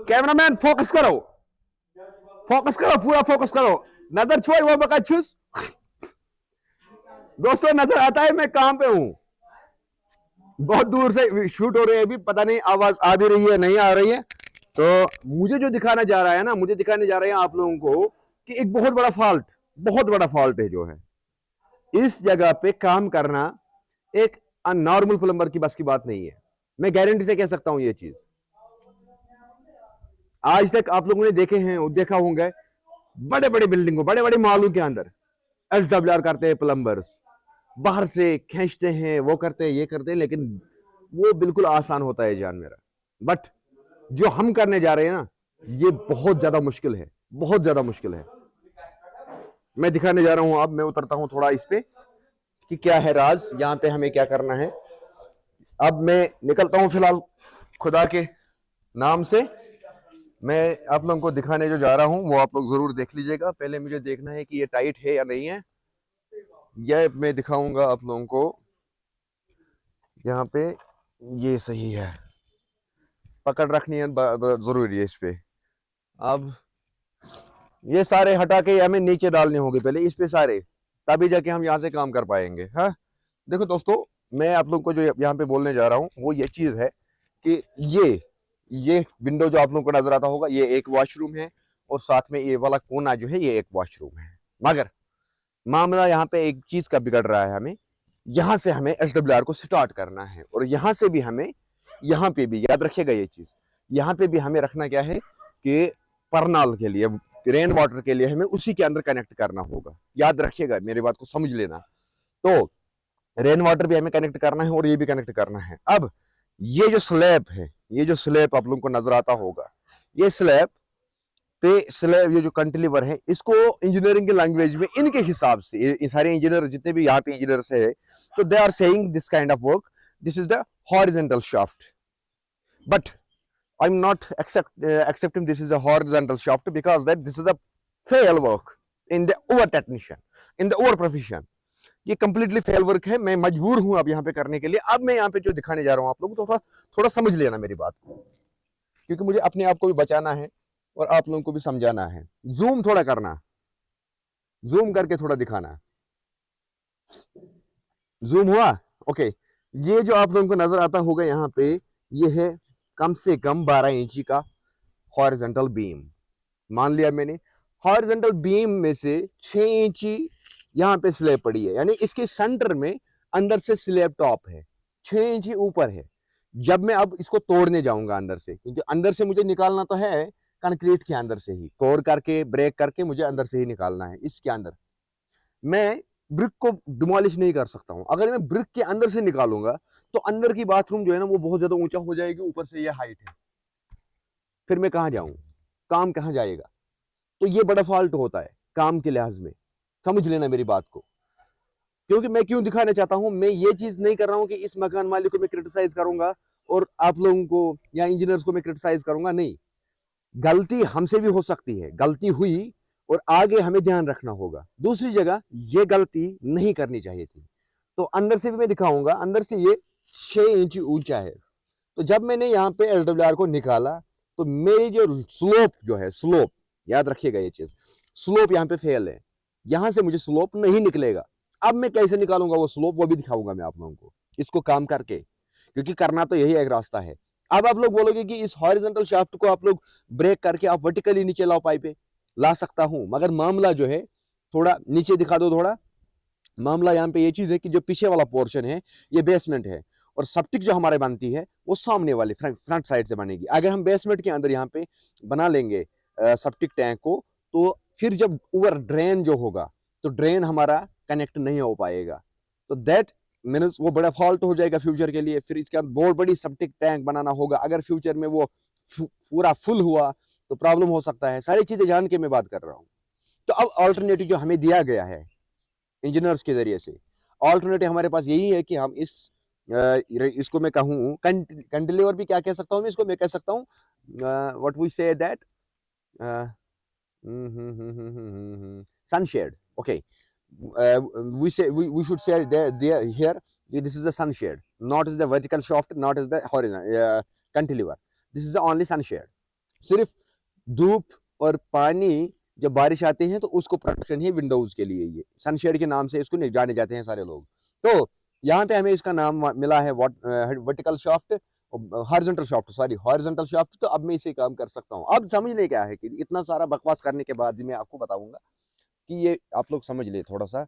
Cameraman focus करो, पूरा focus करो, नजर छोड़ वो बकचूस। दोस्तों नजर आता है मैं कहां पे हूं? बहुत दूर से शूट हो रहे हैं, अभी पता नहीं आवाज आ भी रही है नहीं आ रही है। तो मुझे जो दिखाना जा रहा है ना, मुझे दिखाने जा रहे हैं आप लोगों को कि एक बहुत बड़ा फॉल्ट है जो है इस जगह पे काम करना एक नॉर्मल प्लम्बर की बस की बात नहीं है। मैं गारंटी से कह सकता हूं ये चीज। आज तक आप लोगों ने देखा होंगे बड़े बड़े बिल्डिंगों, बड़े बड़े मॉलों के अंदर SWR करते हैं प्लम्बर्स, बाहर से खींचते हैं, वो करते हैं, ये करते हैं, लेकिन वो बिल्कुल आसान होता है जान मेरा। बट जो हम करने जा रहे हैं ना, ये बहुत ज्यादा मुश्किल है, बहुत ज्यादा मुश्किल है। मैं दिखाने जा रहा हूं, अब मैं उतरता हूं थोड़ा इस पे कि क्या है राज, यहां पे हमें क्या करना है। अब मैं निकलता हूं फिलहाल खुदा के नाम से। मैं आप लोगों को दिखाने जो जा रहा हूं वो आप लोग जरूर देख लीजिएगा। पहले मुझे देखना है कि ये टाइट है या नहीं है, यह मैं दिखाऊंगा आप लोगों को। यहाँ पे ये सही है, पकड़ रखनी है जरूरी है इस पे। अब ये सारे हटा के हमें नीचे डालने होंगे पहले इस पे सारे, तभी जाके हम यहाँ से काम कर पाएंगे। हाँ देखो दोस्तों, मैं आप लोग को जो यहाँ पे बोलने जा रहा हूँ वो ये चीज है कि ये विंडो जो आप लोगों को नजर आता होगा, ये एक वॉशरूम है और साथ में ये वाला कोना जो है ये एक वॉशरूम है। मगर मामला यहाँ पे एक चीज का बिगड़ रहा है, हमें यहाँ से हमें SWR को स्टार्ट करना है और यहाँ से भी हमें, यहाँ पे भी याद रखिएगा ये चीज, यहाँ पे भी हमें रखना क्या है कि परनाल के लिए, रेन वाटर के लिए हमें उसी के अंदर कनेक्ट करना होगा। याद रखिएगा, मेरी बात को समझ लेना। तो रेन वाटर भी हमें कनेक्ट करना है और ये भी कनेक्ट करना है। अब ये जो स्लैब है, ये जो स्लैब आप लोगों को नजर आता होगा, ये स्लैब ये जो कंटिलीवर है, इसको इंजीनियरिंग की लैंग्वेज में इनके हिसाब से ये सारे इंजीनियर जितने भी यहाँ पे इंजीनियर्स है, तो they are saying this kind of work, this is the horizontal shaft. But I am not accepting this is a horizontal shaft because that this is a fail work in the over technician, in the over profession। ये completely fail work है। मैं मजबूर हूं अब यहाँ पे करने के लिए। अब मैं यहाँ पे जो दिखाने जा रहा हूँ आप लोगों को, थोड़ा समझ लेना मेरी बात को, क्योंकि मुझे अपने आप को भी बचाना है और आप लोगों को भी समझाना है। जूम थोड़ा करना, जूम करके थोड़ा दिखाना। जूम हुआ? ओके। ये जो आप लोगों को नजर आता होगा यहाँ पे, ये है कम से कम 12 इंची का हॉरिजॉन्टल बीम। मान लिया मैंने, हॉरिजॉन्टल बीम में से 6 इंची यहाँ पे स्लैब पड़ी है, यानी इसके सेंटर में अंदर से स्लैब टॉप है, 6 इंची ऊपर है। जब मैं अब इसको तोड़ने जाऊंगा अंदर से, क्योंकि अंदर से मुझे निकालना तो है कंक्रीट के अंदर से ही, कोर करके ब्रेक करके मुझे अंदर से ही निकालना है। इसके अंदर मैं ब्रिक को डिमोलिश नहीं कर सकता हूं। अगर मैं ब्रिक के अंदर से निकालूंगा तो अंदर की बाथरूम जो है ना वो बहुत ज्यादा ऊंचा हो जाएगी, ऊपर से ये हाइट है, फिर मैं कहां जाऊं, काम कहां जाएगा? तो ये बड़ा फॉल्ट होता है काम के लिहाज में, समझ लेना मेरी बात को। क्योंकि मैं क्यों दिखाना चाहता हूं, मैं ये चीज नहीं कर रहा हूं कि इस मकान मालिक को मैं क्रिटिसाइज करूंगा और आप लोगों को या इंजीनियर्स को मैं क्रिटिसाइज करूंगा, नहीं। गलती हमसे भी हो सकती है, गलती हुई और आगे हमें ध्यान रखना होगा। दूसरी जगह ये गलती नहीं करनी चाहिए थी। तो अंदर से भी मैं दिखाऊंगा, अंदर से ये 6 इंच ऊंचा है। तो जब मैंने यहाँ पे SWR को निकाला तो मेरी जो स्लोप जो है, स्लोप याद रखिएगा ये चीज, स्लोप यहाँ पे फेल है, यहां से मुझे स्लोप नहीं निकलेगा। अब मैं कैसे निकालूंगा वो स्लोप, वो भी दिखाऊंगा मैं आप लोगों को इसको काम करके, क्योंकि करना तो यही एक रास्ता है। अब आप लोग बोलोगे कि इस हॉरिजॉन्टल शाफ्ट को आप लोग ब्रेक करके आप वर्टिकली नीचे लाओ, पाइप ला सकता हूं, मगर मामला जो है थोड़ा नीचे दिखा दो थोड़ा। मामला यहाँ पे ये चीज है कि जो पीछे वाला पोर्शन है ये बेसमेंट है और सप्टिक जो हमारे बनती है वो सामने वाले फ्रंट साइड से बनेगी। अगर हम बेसमेंट के अंदर यहाँ पे बना लेंगे सप्टिक टैंक को, तो फिर जब ऊपर ड्रेन जो होगा तो ड्रेन हमारा कनेक्ट नहीं हो पाएगा। तो दैट मीन्स वो बड़ा फॉल्ट हो जाएगा फ्यूचर के लिए। फिर इसके अंदर बहुत बड़ी सप्टिक टैंक बनाना होगा। अगर फ्यूचर में वो पूरा फुल हुआ तो प्रॉब्लम हो सकता है। सारी चीजें जान के मैं बात कर रहा हूँ। तो अब ऑल्टरनेटिव जो हमें दिया गया है इंजीनियर्स के जरिए से, ऑल्टरनेटिव हमारे पास यही है कि हम इसको मैं कहूँ कैंटिलीवर भी क्या कह सकता हूँ मैं इसको, मैं कह सकता हूँ what we say that sunshade। okay, we should say there here this is the sunshade, not is the vertical shaft, not is the horizontal cantilever, this is the only sunshade। सिर्फ धूप और पानी जब बारिश आती है तो उसको प्रोटेक्शन है विंडोज के लिए, ये सनशेड के नाम से इसको जाने जाते हैं सारे लोग। तो यहाँ पे हमें इसका नाम मिला है vertical shaft, horizontal shaft, sorry horizontal shaft. तो अब मैं इसे काम कर सकता हूँ। अब समझने क्या है कि इतना सारा बकवास करने के बाद मैं आपको बताऊंगा कि ये आप लोग समझ ले थोड़ा सा।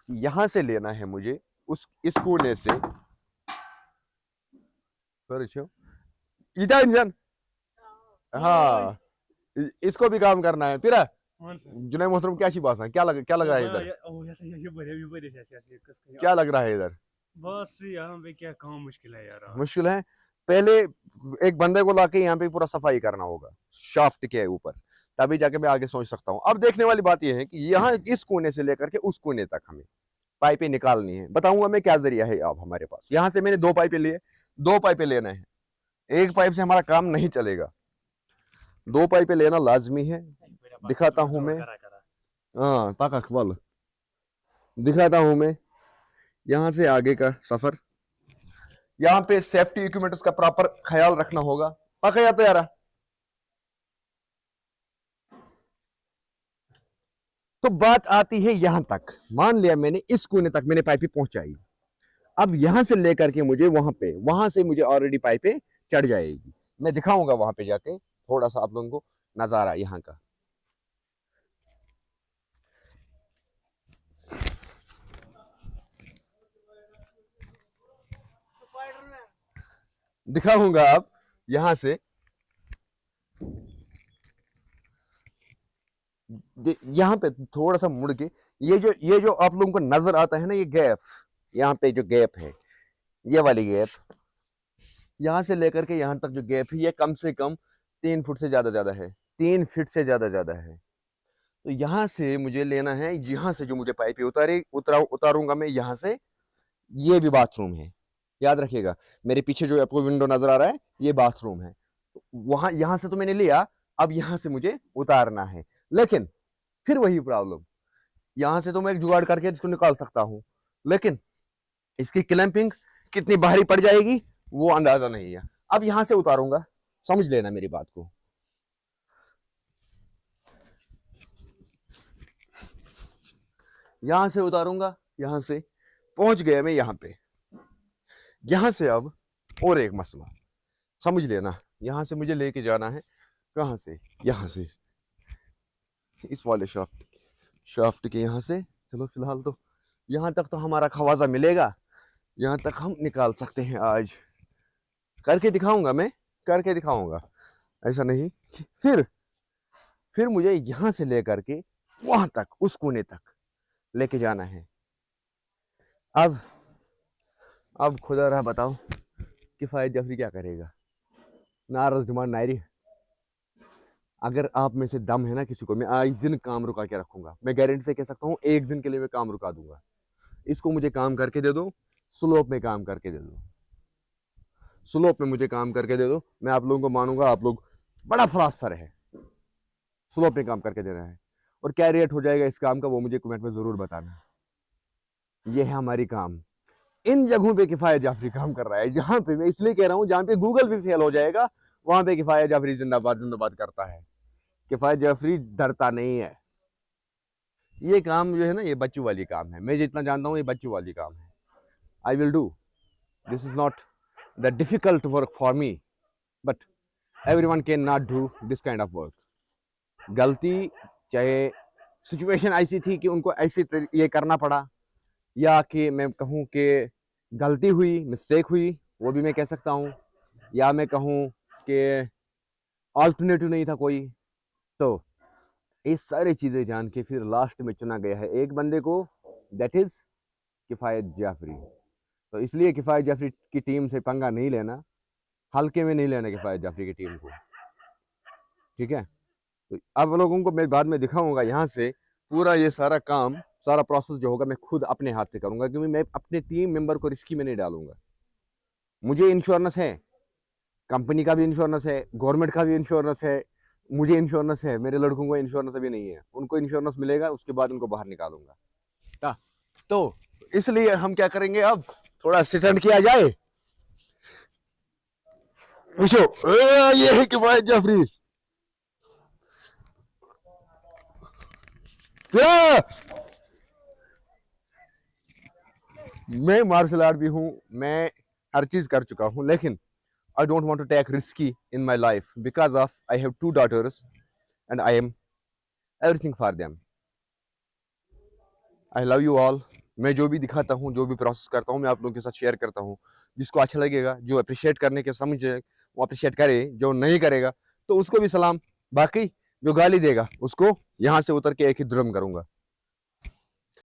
यहाँ से लेना है मुझे उस इस कोने से इंसान, हाँ इसको भी काम करना है फिर। जुनाई मोहतरम क्या बात है, क्या लग रहा है इधर, क्या लग रहा है इधर? बस यहाँ पे क्या काम मुश्किल है यार। मुश्किल है। पहले एक बंदे को लाके यहाँ पे पूरा सफाई करना होगा शाफ्ट के ऊपर, तभी जाके मैं आगे सोच सकता हूँ। अब देखने वाली बात यह है कि यहाँ इस कोने से लेकर के उस कोने तक हमें पाइपें निकालनी है। बताऊंगा मैं क्या जरिया है। अब हमारे पास यहाँ से मैंने 2 पाइपें लिए, 2 पाइपें लेना है। एक पाइप से हमारा काम नहीं चलेगा, 2 पाइपें लेना लाजमी है। दिखाता हूं मैं, हाँ ताक अकबल दिखाता हूं मैं यहाँ से आगे का सफर। यहाँ पे सेफ्टी इक्विपमेंट्स का प्रॉपर ख्याल रखना होगा। पका या तो यार, तो बात आती है यहां तक। मान लिया मैंने इस कोने तक मैंने पाइपें पहुंचाई। अब यहां से लेकर के मुझे वहां से मुझे ऑलरेडी पाइपें चढ़ जाएगी। मैं दिखाऊंगा वहां पे जाके थोड़ा सा आप लोगों को नजारा यहाँ का दिखाऊंगा। आप यहां से यहाँ पे थोड़ा सा मुड़ के ये जो आप लोगों को नजर आता है ना, ये गैप, यहाँ पे जो गैप है, ये वाली गैप, यहाँ से लेकर के यहाँ तक जो गैप है, ये कम से कम 3 फुट से ज्यादा है, 3 फीट से ज्यादा है। तो यहाँ से मुझे लेना है, यहाँ से जो मुझे पाइप उतारूंगा मैं यहाँ से। ये भी बाथरूम है, याद रखिएगा। मेरे पीछे जो आपको विंडो नजर आ रहा है, ये बाथरूम है। वहां यहाँ से तो मैंने लिया, अब यहाँ से मुझे उतारना है। लेकिन फिर वही प्रॉब्लम, यहाँ से तो मैं एक जुगाड़ करके इसको निकाल सकता हूँ, लेकिन इसकी क्लैंपिंग कितनी भारी पड़ जाएगी वो अंदाजा नहीं है। अब यहाँ से उतारूंगा, समझ लेना मेरी बात को। यहां से उतारूंगा, यहां से पहुंच गया मैं यहाँ पे। यहां से अब और एक मसला समझ लेना, यहां से मुझे लेके जाना है कहां से, यहां से इस वाले शाफ्ट के यहाँ से। चलो फिलहाल तो यहाँ तक तो हमारा खवाजा मिलेगा, यहाँ तक हम निकाल सकते हैं। आज करके दिखाऊंगा मैं, करके दिखाऊंगा, ऐसा नहीं। फिर मुझे यहाँ से लेकर के वहां तक उस कोने तक लेके जाना है। अब खुदा रहा बताओ किफायत जाफरी क्या करेगा। नारज डिमांड नायरी, अगर आप में से दम है ना किसी को, मैं आज दिन काम रुका के रखूंगा। मैं गारंटी से कह सकता हूँ 1 दिन के लिए मैं काम रुका दूंगा। इसको मुझे काम करके दे दो, स्लोप में काम करके दे दो, स्लोप में मुझे काम करके दे दो। मैं आप लोगों को मानूंगा, आप लोग बड़ा फिलासफर है, स्लोप में काम करके देना है। और क्या रेट हो जाएगा इस काम का वो मुझे कमेंट में जरूर बताना। ये है हमारी काम। इन जगहों पे किफायत जाफरी काम कर रहा है, जहां पे मैं इसलिए कह रहा हूं जहां पे गूगल भी फेल हो जाएगा, वहां पे किफायत जाफरी जिंदाबाद जिंदाबाद करता है। किफायत जाफरी डरता नहीं है। ये काम जो है ना, ये बच्चों वाली काम है। मैं जितना जानता हूँ ये बच्चों वाली काम है। I will do, this is not the difficult work for me, but everyone can not do this kind of work. गलती, चाहे सिचुएशन ऐसी थी कि उनको ऐसे ये करना पड़ा, या कि मैं कहूँ कि गलती हुई, मिस्टेक हुई, वो भी मैं कह सकता हूँ, या मैं कहूँ कि ऑल्टरनेटिव नहीं था कोई। तो ये सारी चीज़ें जान के फिर लास्ट में चुना गया है एक बंदे को, दैट इज़ किफ़ायत जाफरी। तो इसलिए किफ़ायत जाफरी की टीम से पंगा नहीं लेना, हल्के में नहीं लेना किफ़ायत जाफरी की टीम को, ठीक है। तो अब लोगों को मैं बाद में दिखाऊंगा यहाँ से पूरा ये सारा काम, सारा प्रोसेस जो होगा मैं खुद अपने हाथ से करूंगा, क्योंकि मैं अपने टीम मेंबर को रिस्की में नहीं डालूंगा। मुझे इंश्योरेंस है, कंपनी का भी इंश्योरेंस है, गवर्नमेंट का भी इंश्योरेंस है, मुझे इंश्योरेंस है, मेरे लड़कों को इंश्योरेंस अभी नहीं है, उनको इंश्योरेंस मिलेगा, उसके बाद उनको बाहर निकालूंगा। तो इसलिए हम क्या करेंगे, अब थोड़ा सिटन किया जाए। पूछो ये है किफायत जाफरी, फिर मैं मार्शल आर्ट भी हूँ, मैं हर चीज कर चुका हूँ, लेकिन I don't want to take risky in my life because of I have two daughters and I am everything for them. I love you all. मैं जो भी दिखाता हूँ, जो भी प्रोसेस करता हूँ, मैं आप लोगों के साथ शेयर करता हूँ। जिसको अच्छा लगेगा, जो अप्रिशिएट करने के समझे, वो अप्रिशिएट करे, जो नहीं करेगा तो उसको भी सलाम। बाकी जो गाली देगा उसको यहाँ से उतर के एक ही धर्म करूंगा।